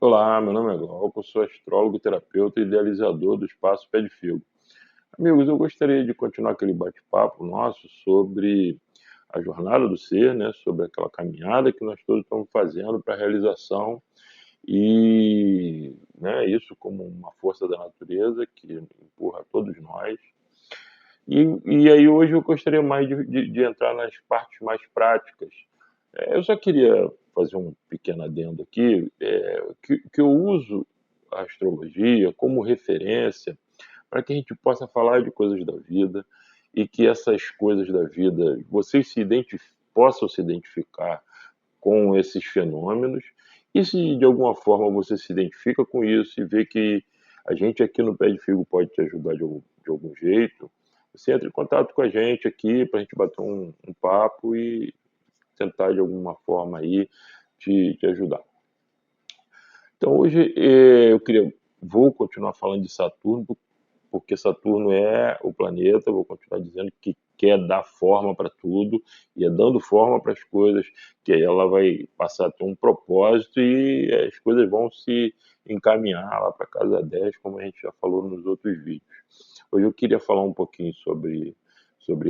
Olá, meu nome é Glauco, sou astrólogo, terapeuta e idealizador do Espaço Pé de Figo. Amigos, eu gostaria de continuar aquele bate-papo nosso sobre a jornada do ser, né? Sobre aquela caminhada que nós todos estamos fazendo para a realização e, né, isso como uma força da natureza que empurra todos nós. E aí hoje eu gostaria mais de entrar nas partes mais práticas. Eu só queria fazer um pequeno adendo aqui, que eu uso a astrologia como referência para que a gente possa falar de coisas da vida e que essas coisas da vida vocês possam se identificar com esses fenômenos. E se de alguma forma você se identifica com isso e vê que a gente aqui no Pé de Figo pode te ajudar de algum jeito, você entra em contato com a gente aqui para a gente bater um papo e tentar de alguma forma aí te ajudar. Então hoje vou continuar falando de Saturno, porque Saturno é o planeta, vou continuar dizendo que quer dar forma para tudo, e é dando forma para as coisas que ela vai passar a ter um propósito e as coisas vão se encaminhar lá para casa 10, como a gente já falou nos outros vídeos. Hoje eu queria falar um pouquinho sobre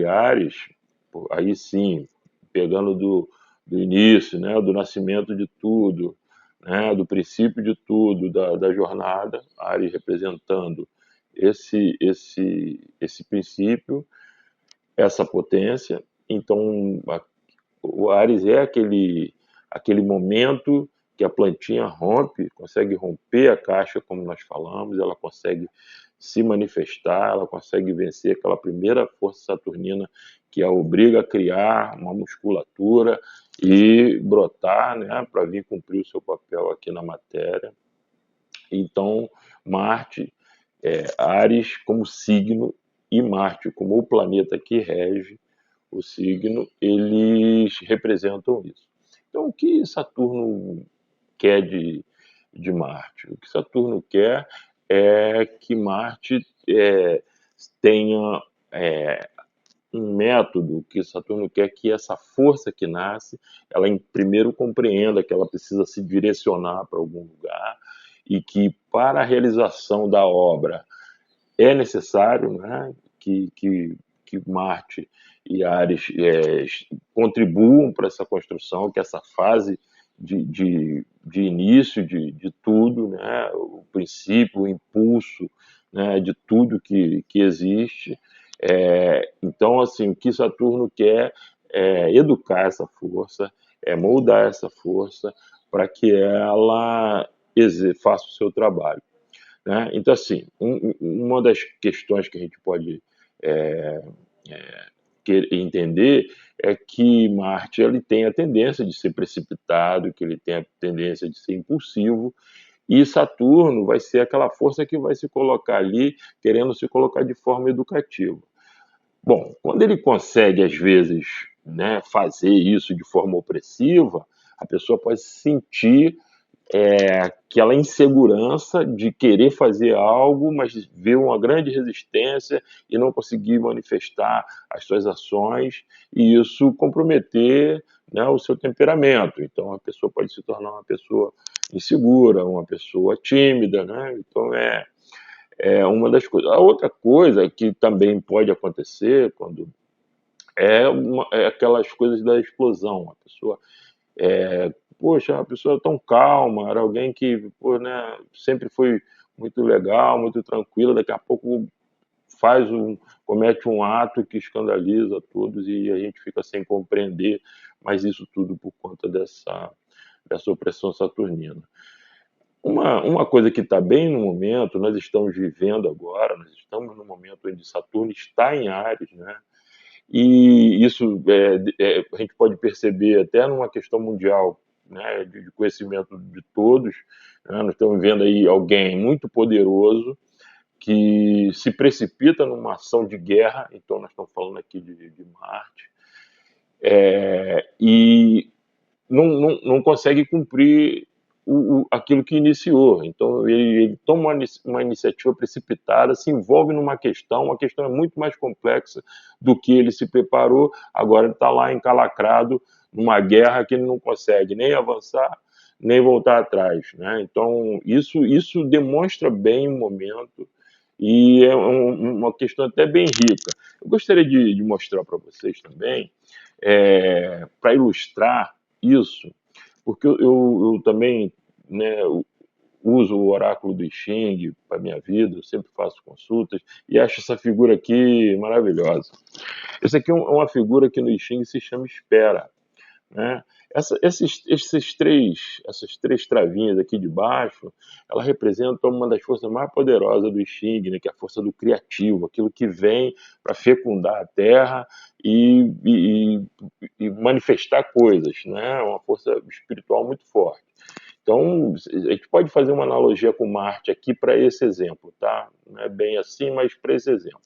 Áries, aí sim, pegando do início, né, do nascimento de tudo, né, do princípio de tudo, da jornada, Áries representando esse princípio, essa potência. Então, o Ares é aquele momento que a plantinha consegue romper a caixa, como nós falamos, ela consegue se manifestar, ela consegue vencer aquela primeira força saturnina que a obriga a criar uma musculatura e brotar, né, para vir cumprir o seu papel aqui na matéria. Então, Marte, Ares como signo e Marte como o planeta que rege o signo, eles representam isso. Então, o que Saturno quer de Marte? O que Saturno quer é que Marte tenha um método que Saturno quer que essa força que nasce, ela primeiro compreenda que ela precisa se direcionar para algum lugar e que para a realização da obra é necessário, né, que Marte e Ares contribuam para essa construção, que essa fase de início de tudo, né, o princípio, o impulso, né, de tudo que existe. Então, assim, o que Saturno quer é educar essa força, é moldar essa força para que ela faça o seu trabalho. Né? Então, assim, uma das questões que a gente pode é, entender é que Marte ele tem a tendência de ser precipitado, que ele tem a tendência de ser impulsivo, e Saturno vai ser aquela força que vai se colocar ali, querendo se colocar de forma educativa. Bom, quando ele consegue, às vezes, né, fazer isso de forma opressiva, a pessoa pode se sentir aquela insegurança de querer fazer algo, mas ver uma grande resistência e não conseguir manifestar as suas ações, e isso comprometer, né, o seu temperamento. Então, a pessoa pode se tornar uma pessoa insegura, uma pessoa tímida, né? Então, é uma das coisas. A outra coisa que também pode acontecer quando é aquelas coisas da explosão. A pessoa poxa, a pessoa tão calma, era alguém que, pô, né, sempre foi muito legal, muito tranquila, daqui a pouco comete um ato que escandaliza todos e a gente fica sem compreender, mas isso tudo por conta dessa opressão saturnina. Uma coisa que está bem no momento, nós estamos vivendo agora, nós estamos no momento onde Saturno está em Áries, né? E isso a gente pode perceber até numa questão mundial, né, de conhecimento de todos. Né? Nós estamos vendo aí alguém muito poderoso que se precipita numa ação de guerra, então nós estamos falando aqui de Marte, e não consegue cumprir aquilo que iniciou. Então, ele toma uma iniciativa precipitada, se envolve numa questão, uma questão é muito mais complexa do que ele se preparou, agora ele está lá encalacrado numa guerra que ele não consegue nem avançar, nem voltar atrás, né? Então, isso demonstra bem o momento e é uma questão até bem rica. Eu gostaria de mostrar para vocês também, para ilustrar isso, porque eu também, né, uso o oráculo do I Ching para minha vida, eu sempre faço consultas e acho essa figura aqui maravilhosa. Essa aqui é uma figura que no I Ching se chama espera, né? Essas três travinhas aqui de baixo, ela representa uma das forças mais poderosas do I Ching, né? Que é a força do criativo, aquilo que vem para fecundar a terra e manifestar coisas, né? Uma força espiritual muito forte. Então, a gente pode fazer uma analogia com Marte aqui para esse exemplo, tá? Não é bem assim, mas para esse exemplo.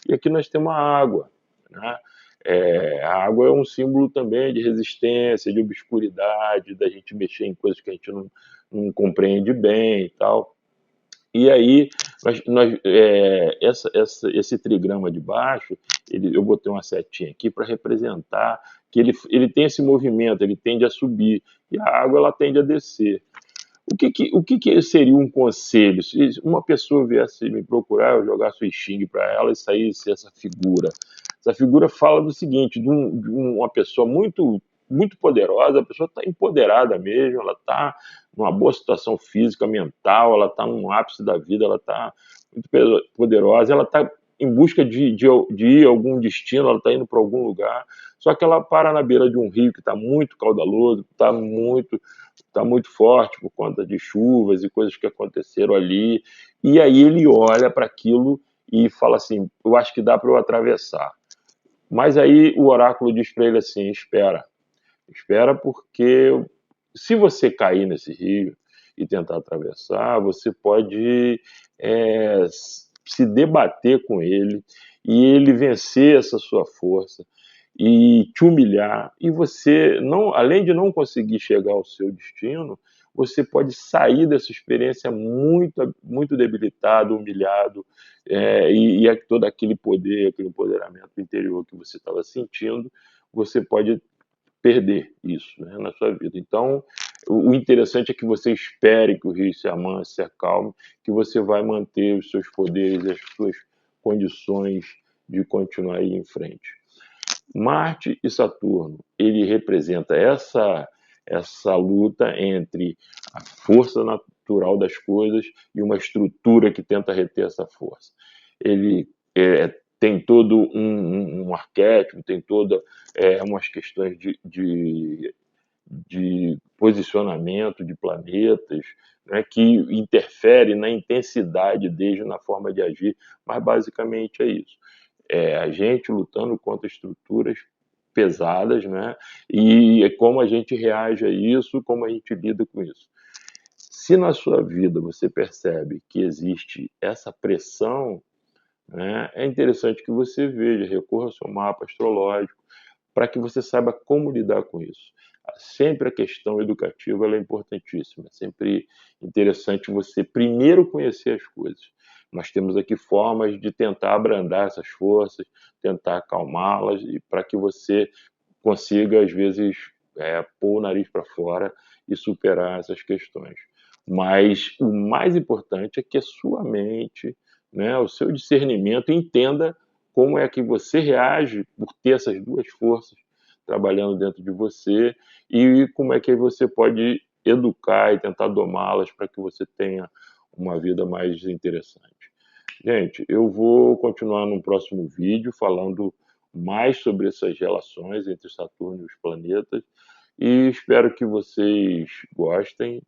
E aqui nós temos a água, né? A água é um símbolo também de resistência, de obscuridade, da gente mexer em coisas que a gente não compreende bem e tal. E aí, esse trigrama de baixo, eu botei uma setinha aqui para representar que ele tem esse movimento, ele tende a subir, e a água ela tende a descer. O que seria um conselho? Se uma pessoa viesse me procurar, eu jogasse o I Ching para ela e saísse essa figura. Essa figura fala do seguinte, de uma pessoa muito, muito poderosa, a pessoa está empoderada mesmo, ela está numa boa situação física, mental, ela está num ápice da vida, ela está muito poderosa, ela está em busca de ir a algum destino, ela está indo para algum lugar, só que ela para na beira de um rio que está muito caudaloso, está muito forte por conta de chuvas e coisas que aconteceram ali. E aí ele olha para aquilo e fala assim: eu acho que dá para eu atravessar. Mas aí o oráculo diz para ele assim: espera, espera, porque se você cair nesse rio e tentar atravessar, você pode se debater com ele e ele vencer essa sua força e te humilhar, e você, não, além de não conseguir chegar ao seu destino, você pode sair dessa experiência muito, muito debilitado, humilhado, e todo aquele poder, aquele empoderamento interior que você estava sentindo, você pode perder isso, né, na sua vida. Então, o interessante é que você espere que o rio se amance, se acalme, que você vai manter os seus poderes, as suas condições de continuar aí em frente. Marte e Saturno, ele representa essa luta entre a força natural das coisas e uma estrutura que tenta reter essa força. Ele tem todo um arquétipo, tem todas umas questões de posicionamento de planetas, né, que interfere na intensidade desde na forma de agir, mas basicamente é isso. A gente lutando contra estruturas pesadas, né? E é como a gente reage a isso, como a gente lida com isso. Se na sua vida você percebe que existe essa pressão, né, é interessante que você veja, recorra ao seu mapa astrológico, para que você saiba como lidar com isso. Sempre a questão educativa ela é importantíssima, é sempre interessante você primeiro conhecer as coisas. Nós temos aqui formas de tentar abrandar essas forças, tentar acalmá-las, e para que você consiga, às vezes, pôr o nariz para fora e superar essas questões. Mas o mais importante é que a sua mente, né, o seu discernimento entenda como é que você reage por ter essas duas forças trabalhando dentro de você e como é que você pode educar e tentar domá-las para que você tenha uma vida mais interessante. Gente, eu vou continuar no próximo vídeo falando mais sobre essas relações entre Saturno e os planetas e espero que vocês gostem,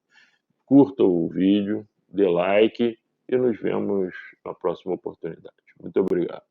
curtam o vídeo, dê like e nos vemos na próxima oportunidade. Muito obrigado.